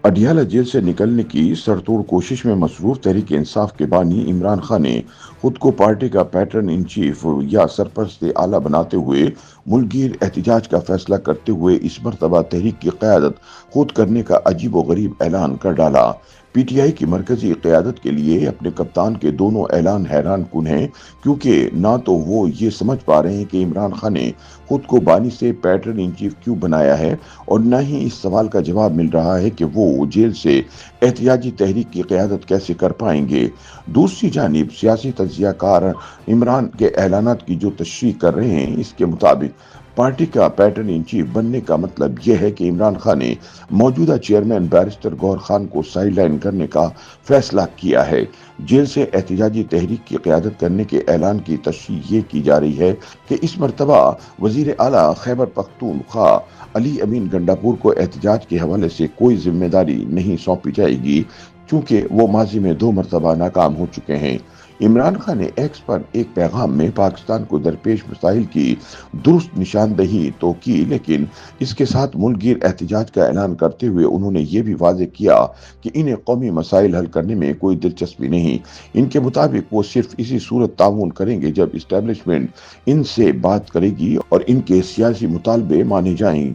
Adiala jail से निकलने की सरतोड़ कोशिश में मसरूफ तहरीक इंसाफ के बानी इमरान खान ने खुद को पार्टी का पैटर्न इन चीफ या सरपरस्त आला बनाते हुए मुल्कगीर एहतजाज का फैसला करते हुए इस मरतबा तहरीक की क़यादत खुद करने का अजीब गरीब ऐलान कर डाला। पीटीआई की मरकजी क़यादत के लिए अपने कप्तान के दोनों ऐलान हैरान कुन हैं, क्योंकि ना तो वो ये समझ पा रहे हैं कि इमरान खान ने खुद को बानी से पैटर्न इन चीफ क्यों बनाया है, और न ही इस सवाल का जवाब मिल रहा है कि वो जेल से एहतियाजी तहरीक की क़यादत कैसे कर पाएंगे। दूसरी जानिब सियासी तज्जियाकार इमरान के ऐलानात की जो तशरीह कर रहे हैं, इसके मुताबिक पार्टी का पैटर्न इन चीफ बनने का मतलब यह है कि इमरान खान ने मौजूदा चेयरमैन बैरिस्टर गौहर खान को साइडलाइन करने का फैसला किया है। जेल से एहतिजाजी तहरीक की क़यादत करने के ऐलान की तशरीह ये की जा रही है कि इस मरतबा वजीर आला खैबर पख्तूनख्वा अली अमीन गंडापुर को एहतजाज के हवाले से कोई जिम्मेदारी नहीं सौंपी जाएगी, चूंकि वो माजी में 2 मरतबा नाकाम हो चुके हैं। इमरान खान ने एक्स पर एक पैगाम में पाकिस्तान को दरपेश मसाइल की दुरुस्त निशानदही तो की, लेकिन इसके साथ मुल्कगीर एहतजाज का ऐलान करते हुए उन्होंने ये भी वाज़ेह किया कि इन्हें कौमी मसाइल हल करने में कोई दिलचस्पी नहीं। इनके मुताबिक वो सिर्फ इसी सूरत ताउन करेंगे जब इस्टेब्लिशमेंट इनसे बात करेगी और इनके सियासी मुतालबे माने जाएं।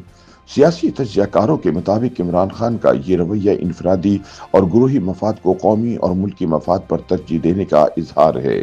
सियासी तज्जियाकारों के मुताबिक इमरान खान का ये रवैया इनफरादी और गुरूही मफाद को कौमी और मुल्की मफाद पर तरजीह देने का इजहार है।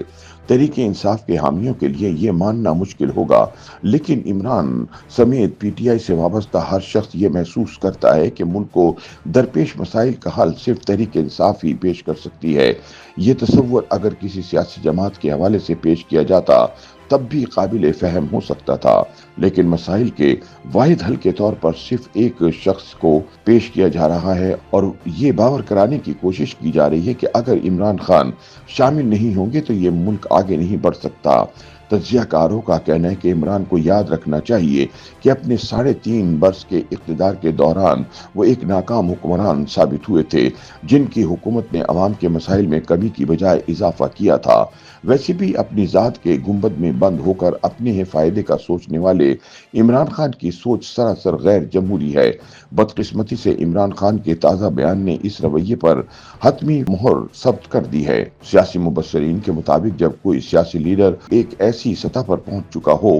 तहरीक इंसाफ के हामियों के लिए ये मानना मुश्किल होगा, लेकिन इमरान समेत पीटीआई से वाबस्ता हर शख्स ये महसूस करता है कि मुल्क को दरपेश मसाइल का हल सिर्फ तहरीक इंसाफ ही पेश कर सकती है। ये तसव्वुर अगर किसी सियासी जमात के हवाले से पेश किया जाता तब भी काबिल फहम हो सकता था, लेकिन मसाइल के वाहिद हल के तौर पर सिर्फ एक शख्स को पेश किया जा रहा है और ये बावर कराने की कोशिश की जा रही है कि अगर इमरान खान शामिल नहीं होंगे तो ये मुल्क आगे नहीं बढ़ सकता। तज्जियाकारों का कहना है कि इमरान को याद रखना चाहिए कि अपने 3.5 बरस के इक़्तिदार के दौरान वो एक नाकाम हुक्मरान साबित हुए थे, जिनकी हुकूमत ने अवाम के मसाइल में कमी की बजाय इजाफा किया था। वैसे भी अपनी ज़ात के गुंबद में बंद होकर अपने ही फायदे का सोचने वाले इमरान खान की सोच सरासर गैर जमहूरी है। बदकिस्मती से इमरान खान के ताज़ा बयान ने इस रवैये पर हतमी मोहर सब्त कर दी है। सियासी मुबस्सिरीन के मुताबिक जब कोई सियासी लीडर एक ऐसी सतह पर पहुंच चुका हो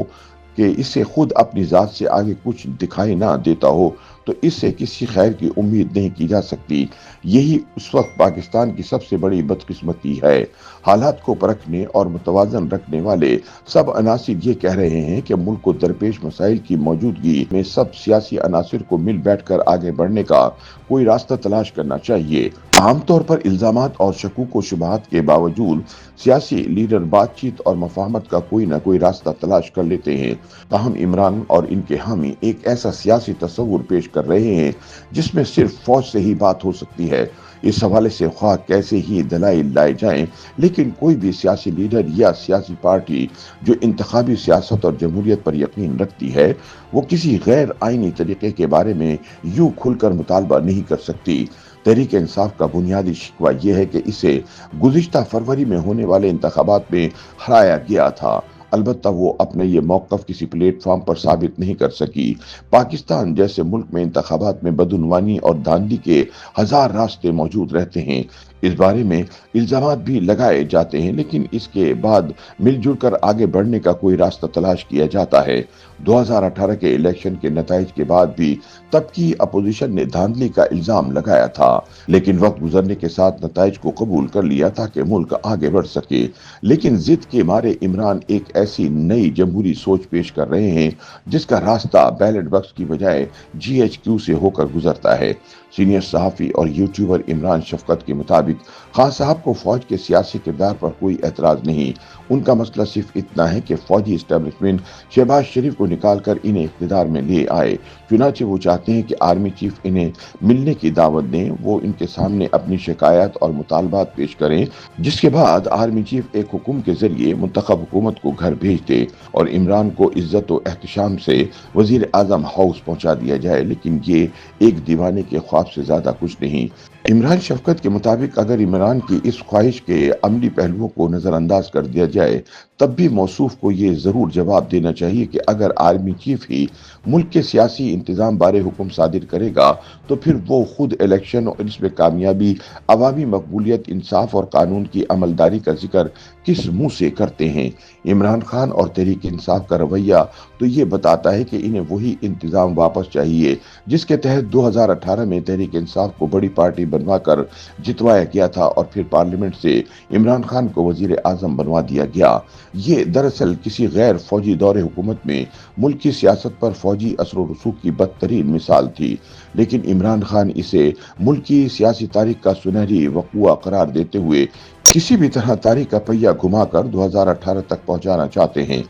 कि इससे खुद अपनी ज़ात से आगे कुछ दिखाई ना देता हो, तो इससे किसी खैर की उम्मीद नहीं की जा सकती। यही उस वक्त पाकिस्तान की सबसे बड़ी बदकिस्मती है। हालात को परखने और मुतवाजन रखने वाले सब अनासिर ये कह रहे हैं कि मुल्क को दरपेश मसाइल की मौजूदगी में सब सियासी अनासिर को मिल बैठकर आगे बढ़ने का कोई रास्ता तलाश करना चाहिए। आमतौर पर इल्जामात और शकूक व शुबहात के बावजूद सियासी लीडर बातचीत और मफाहमत का कोई ना कोई रास्ता तलाश कर लेते हैं। ताहम इमरान और इनके हामी एक ऐसा सियासी तस्वुर पेश कर रहे हैं जिसमें सिर्फ फौज से ही बात हो सकती है। इस हवाले से ख्वाह कैसे ही दलाइल लाए जाएं, लेकिन कोई भी सियासी लीडर या सियासी पार्टी जो इंतखाबी सियासत और जमहूरियत पर यकीन रखती है, वो किसी गैर आईनी तरीके के बारे में यूं खुलकर मुतालबा नहीं कर सकती। तहरीक इंसाफ का बुनियादी शिकवा यह है कि इसे गुज़िश्ता फरवरी में होने वाले इंतखाबात में हराया गया था। अलबत्ता वो अपने ये मौक़िफ़ किसी प्लेटफॉर्म पर साबित नहीं कर सकी। पाकिस्तान जैसे मुल्क में इंतखाबात में बदउनवानी और धांधली के हजार रास्ते मौजूद रहते हैं। इस बारे में इल्जामात भी लगाए जाते हैं, लेकिन इसके बाद मिलजुल कर आगे बढ़ने का कोई रास्ता तलाश किया जाता है। 2018 के इलेक्शन के नताइज के बाद भी तब की अपोजिशन ने धांधली का इल्जाम लगाया था, लेकिन वक्त गुजरने के साथ नताइज को कबूल कर लिया ताकि मुल्क आगे बढ़ सके। लेकिन जिद के मारे इमरान एक ऐसी नई जमहूरी सोच पेश कर रहे हैं जिसका रास्ता बैलेट बॉक्स की बजाय GHQ से होकर गुजरता है। सीनियर सहाफ़ी और यूट्यूबर इमरान शफकत के मुताबिक खान साहब को फौज के सियासी किरदार पर कोई एतराज़ नहीं। उनका मसला सिर्फ इतना है कि फौजी इस्टेब्लिशमेंट शहबाज शरीफ को निकाल कर इन्हें इक़्तिदार में ले आए। चुनाचे वो चाहते हैं कि आर्मी चीफ इन्हें मिलने की दावत दें, वो इनके सामने अपनी शिकायत और मुतालबात पेश करें, जिसके बाद आर्मी चीफ एक हुक्म के जरिए मुंतखब हुकूमत को घर भेज दे और इमरान को इज्जत व एहतशाम से वजीर आज़म हाउस पहुंचा दिया जाए। लेकिन ये एक दीवाने के ख्वाब से ज्यादा कुछ नहीं। इमरान शफकत के मुताबिक अगर इमरान की इस ख्वाहिश के अमली पहलुओं को नजरअंदाज कर दिया जाए जाए, तब भी मौसूफ को ये जरूर जवाब देना चाहिए कि अगर आर्मी चीफ ही मुल्क के सियासी इंतजाम बारे हुक्म सादिर करेगा तो फिर वो खुद इलेक्शन और इसमें कामयाबी, अवामी मकबूलियत, इंसाफ और कानून की अमलदारी का जिक्र किस मुंह से करते हैं। इमरान खान और तहरीक इंसाफ का रवैया तो ये बताता है कि इन्हें वही इंतजाम वापस चाहिए जिसके तहत 2018 में तहरीक इंसाफ को बड़ी पार्टी बनवाकर जितवाया गया था और फिर पार्लियामेंट से इमरान खान को वजीर आजम बनवा दिया गया। ये दरअसल किसी गैर फौजी दौरे हुकूमत में मुल्क की सियासत पर फौजी असर रसूख की बदतरीन मिसाल थी, लेकिन इमरान खान इसे मुल्क की सियासी तारीख का सुनहरी वक़ुआ करार देते हुए किसी भी तरह तारीख का पहिया घुमाकर 2018 तक पहुंचाना चाहते हैं।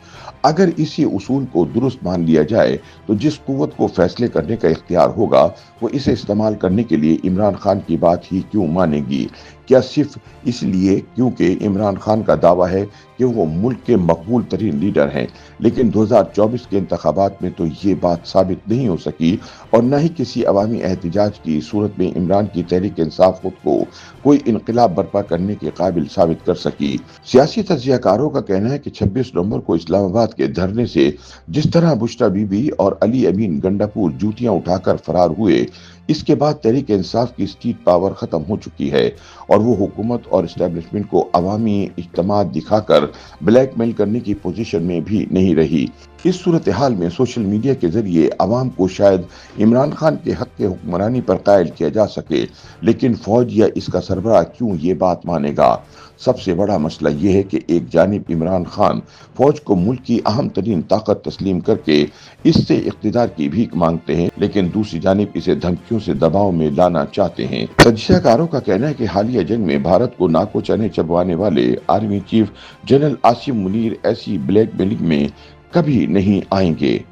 अगर इसी उसूल को दुरुस्त मान लिया जाए तो जिस कुव्वत को फैसले करने का इख्तियार होगा वो इसे इस्तेमाल करने के लिए इमरान खान की बात ही क्यों मानेगी? क्या सिर्फ इसलिए क्योंकि इमरान खान का दावा है कि वो मुल्क के मकबूल तरीन लीडर हैं, लेकिन 2024 के इंतखाबात में तो ये बात साबित नहीं हो सकी और न ही किसी अवामी एहतजाज की सूरत में इमरान की तहरीक इंसाफ खुद को कोई इनकलाब बर्पा करने के काबिल साबित कर सकी। सियासी तज्जियाकारों का कहना है कि 26 नवंबर को इस्लामाबाद के धरने से जिस तरह बुश्रा बीबी और अली अमीन गंडापुर जूतियां उठाकर फरार हुए, इसके बाद तहरीक इंसाफ की स्ट्रीट पावर खत्म हो चुकी है और वो हुकूमत और एस्टेब्लिशमेंट को अवामी इज्तिमा दिखाकर ब्लैकमेल करने की पोजीशन में भी नहीं रही। इस सूरत हाल में सोशल मीडिया के जरिए अवाम को शायद इमरान खान के हक के हुक्मरानी पर कायल किया जा सके, लेकिन फौज या इसका सरबराह क्यों ये बात मानेगा? सबसे बड़ा मसला यह है कि एक जानिब इमरान खान फौज को मुल्क की अहम तरीन ताकत तस्लीम करके इससे इख्तिदार की भीख मांगते हैं, लेकिन दूसरी जानिब इसे धमकियों से दबाव में लाना चाहते हैं। तज्जियाकारों का कहना है कि हालिया जंग में भारत को नाको चने चबवाने वाले army chief general Asim Munir ऐसी ब्लैकमेलिंग में कभी नहीं आएंगे।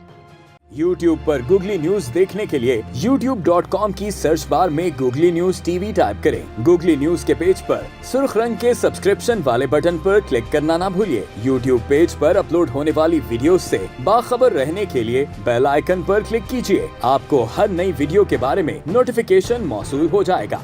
YouTube पर गूगली न्यूज देखने के लिए youtube.com की सर्च बार में गूगली न्यूज टीवी टाइप करें। गूगली न्यूज के पेज पर सुर्ख रंग के सब्सक्रिप्शन वाले बटन पर क्लिक करना ना भूलिए। YouTube पेज पर अपलोड होने वाली वीडियोस से बाखबर रहने के लिए बेल आइकन पर क्लिक कीजिए। आपको हर नई वीडियो के बारे में नोटिफिकेशन मौसूल हो जाएगा।